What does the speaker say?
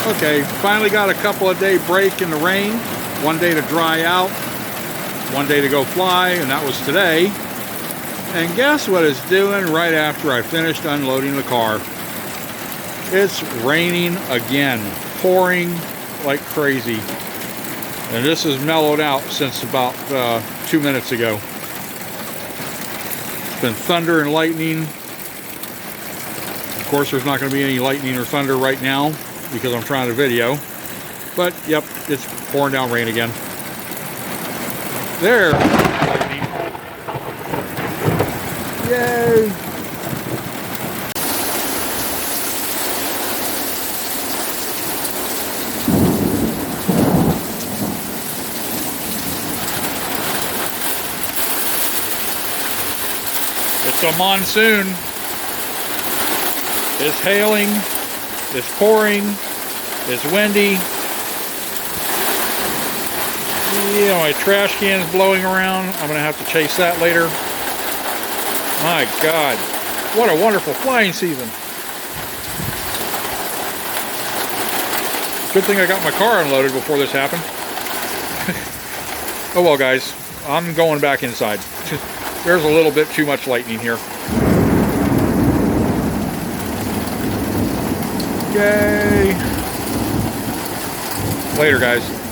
Okay, finally got a couple of day break in the rain. One day to dry out, one day to go fly, and that was today. And guess what it's doing right after I finished unloading the car? It's raining again, pouring like crazy. And this has mellowed out since about 2 minutes ago. It's been thunder and lightning. Of course, there's not going to be any lightning or thunder right now because I'm trying to video. But, yep, it's pouring down rain again. There. Lightning. Yay. It's a monsoon. It's hailing. It's pouring. It's windy. Yeah, my trash can's blowing around. I'm going to have to chase that later. My God. What a wonderful flying season. Good thing I got my car unloaded before this happened. Oh well, guys. I'm going back inside. There's a little bit too much lightning here. Yay! Later, guys.